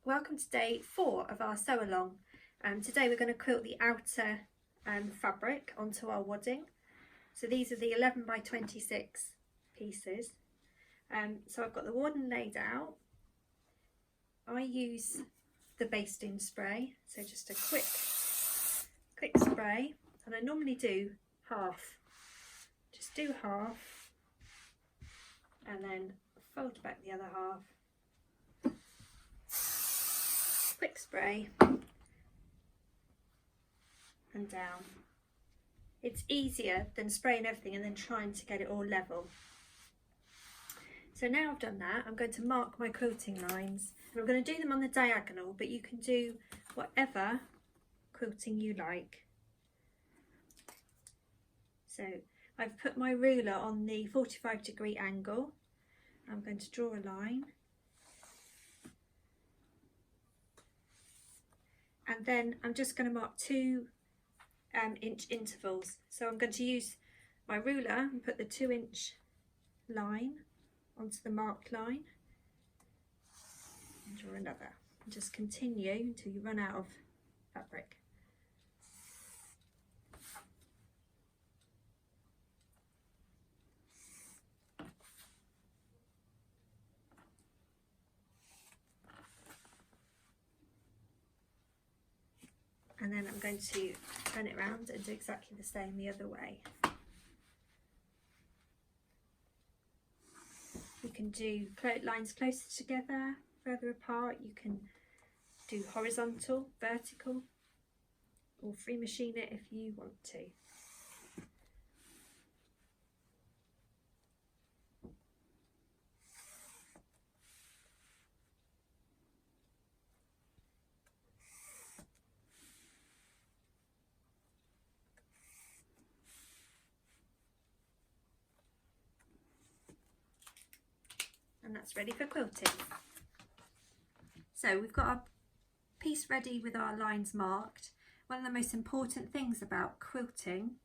welcome to day 4 of our sew along. Today we're going to quilt the outer fabric onto our wadding. So these are the 11 by 26 pieces. So I've got the wadding laid out. I use the basting spray, so just a quick spray, and I normally do half. Just do half and then fold back the other half. Quick spray and down. It's easier than spraying everything and then trying to get it all level. So now I've done that, I'm going to mark my quilting lines. And I'm going to do them on the diagonal, but you can do whatever quilting you like. So I've put my ruler on the 45-degree angle. I'm going to draw a line. And then I'm just going to mark 2 inch intervals. So I'm going to use my ruler and put the 2-inch line onto the marked line and draw another. And just continue until you run out of fabric. And then I'm going to turn it around and do exactly the same the other way. You can do lines closer together, further apart. You can do horizontal, vertical, or free machine it if you want to. And that's ready for quilting. So we've got our piece ready with our lines marked. One of the most important things about quilting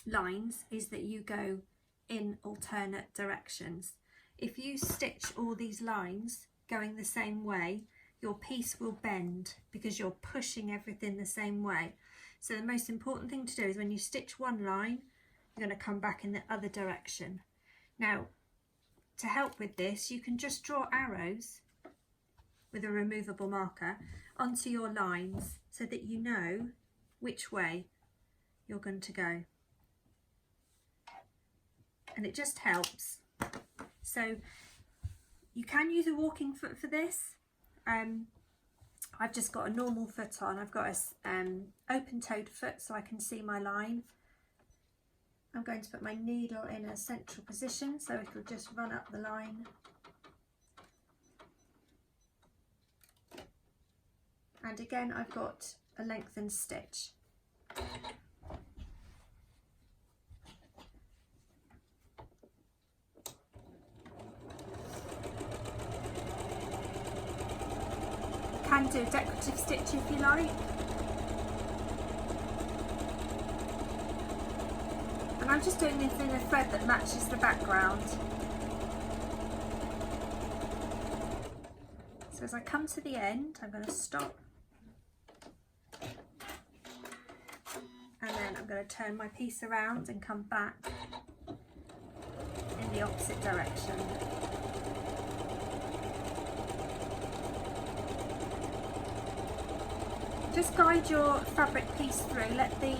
lines is that you go in alternate directions. If you stitch all these lines going the same way, your piece will bend because you're pushing everything the same way. So the most important thing to do is when you stitch one line, you're going to come back in the other direction. Now, to help with this, you can just draw arrows with a removable marker onto your lines so that you know which way you're going to go. And it just helps. So you can use a walking foot for this. I've just got a normal foot on. I've got a open-toed foot so I can see my line. I'm going to put my needle in a central position so it'll just run up the line. And again, I've got a lengthened stitch. You can do a decorative stitch if you like. And I'm just doing this in a thread that matches the background. So as I come to the end, I'm going to stop. And then I'm going to turn my piece around and come back in the opposite direction. Just guide your fabric piece through. Let the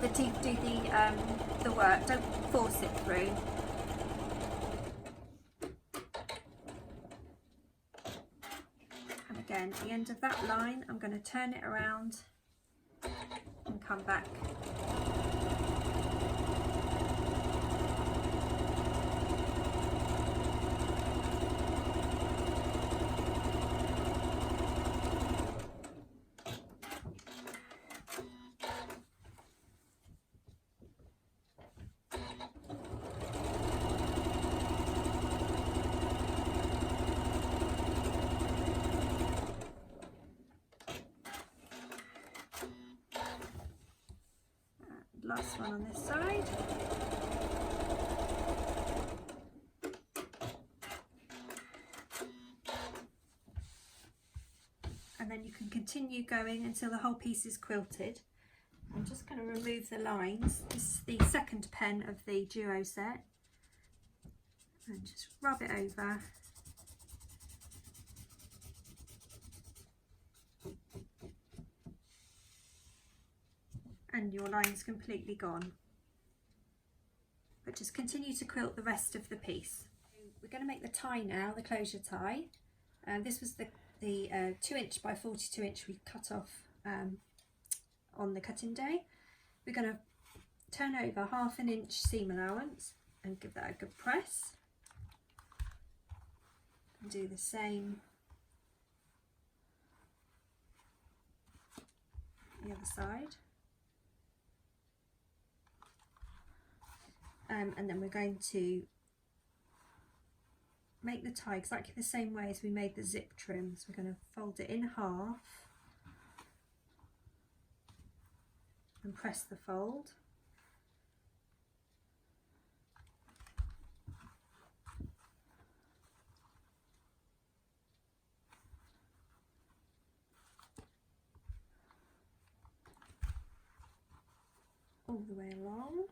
the teeth do the work. Don't force it through. And again, at the end of that line, I'm going to turn it around and come back. Last one on this side. and then you can continue going until the whole piece is quilted. I'm just going to remove the lines. This is the second pen of the duo set, and just rub it over. And your line's completely gone. But just continue to quilt the rest of the piece. We're going to make the tie now, the closure tie. This was the 2" by 42" we cut off on the cutting day. We're going to turn over 1/2 inch seam allowance and give that a good press. And do the same the other side. And then we're going to make the tie exactly the same way as we made the zip trim. So we're going to fold it in half and press the fold. All the way along.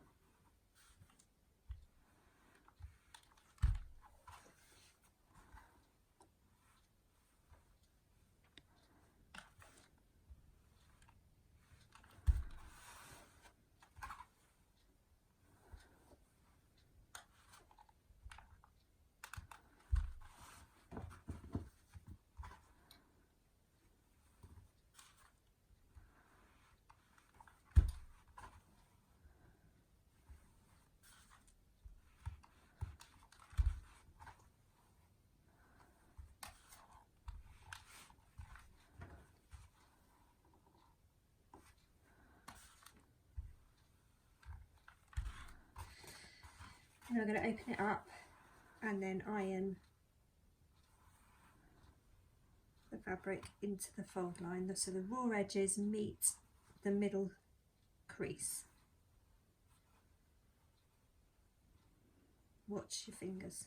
And we're going to open it up and then iron the fabric into the fold line so the raw edges meet the middle crease. Watch your fingers.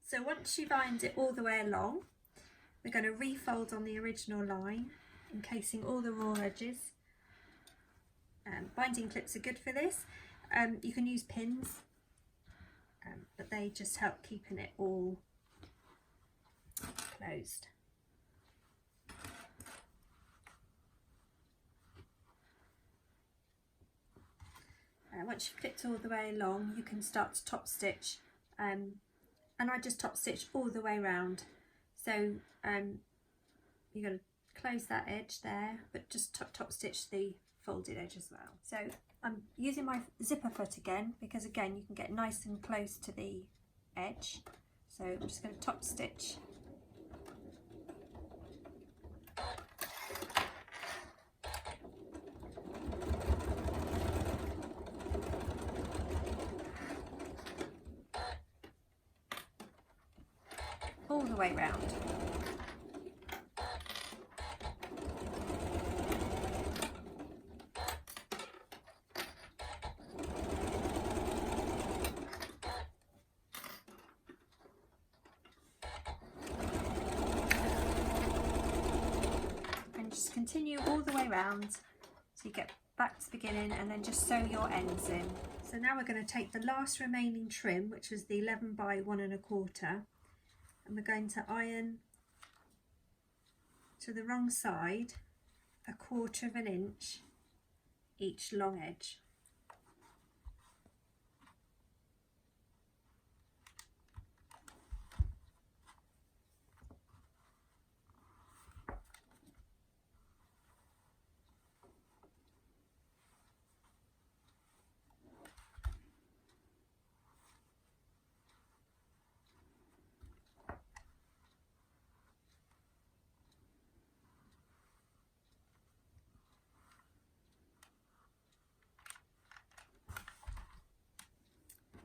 So once you've ironed it all the way along, we're going to refold on the original line, encasing all the raw edges. Binding clips are good for this. You can use pins, but they just help keeping it all closed. Once you've clipped all the way along, you can start to top stitch. And I just top stitch all the way around. So you're going to close that edge there, but just top stitch the folded edge as well. So I'm using my zipper foot again, because again you can get nice and close to the edge. So I'm just going to top stitch. All the way round. And just continue all the way round so you get back to the beginning, and then just sew your ends in. So now we're going to take the last remaining trim, which was the 11 by 1 1/4. And we're going to iron to the wrong side 1/4 inch each long edge.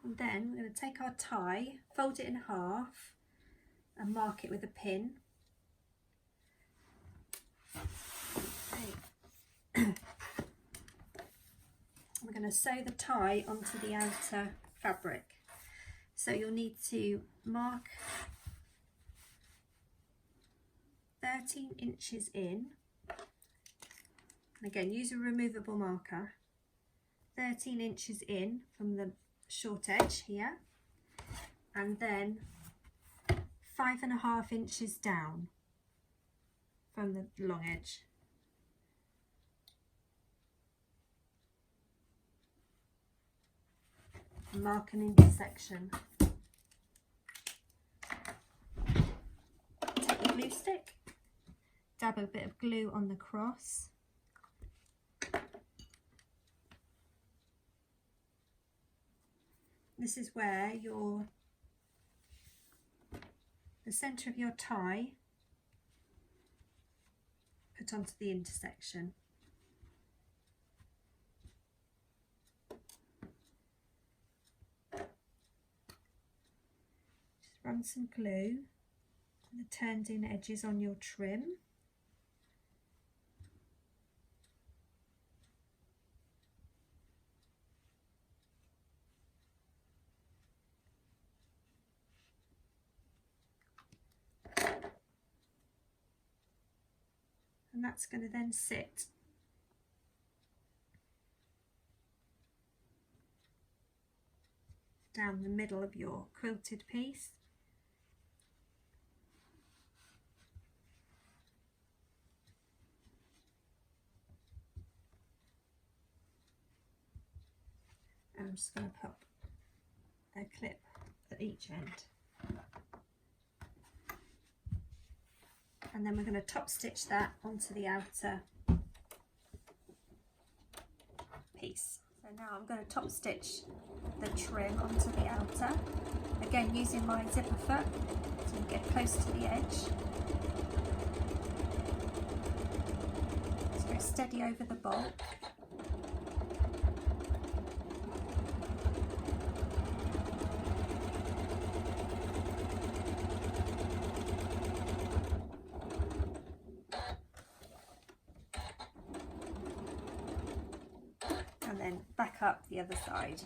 And then we're going to take our tie, fold it in half and mark it with a pin. Okay. We're going to sew the tie onto the outer fabric. So you'll need to mark 13 inches in. And again, use a removable marker. 13 inches in from the short edge here, and then 5.5 inches down from the long edge. Mark an intersection. Take your glue stick, dab a bit of glue on the cross. This is where the centre of your tie put onto the intersection. Just run some glue on the turned in edges on your trim. And that's going to then sit down the middle of your quilted piece. And I'm just going to pop a clip at each end. And then we're going to top stitch that onto the outer piece. So now I'm going to top stitch the trim onto the outer, again using my zipper foot to get close to the edge. Just go steady over the bulk. And then back up the other side.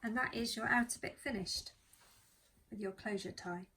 And that is your outer bit finished with your closure tie.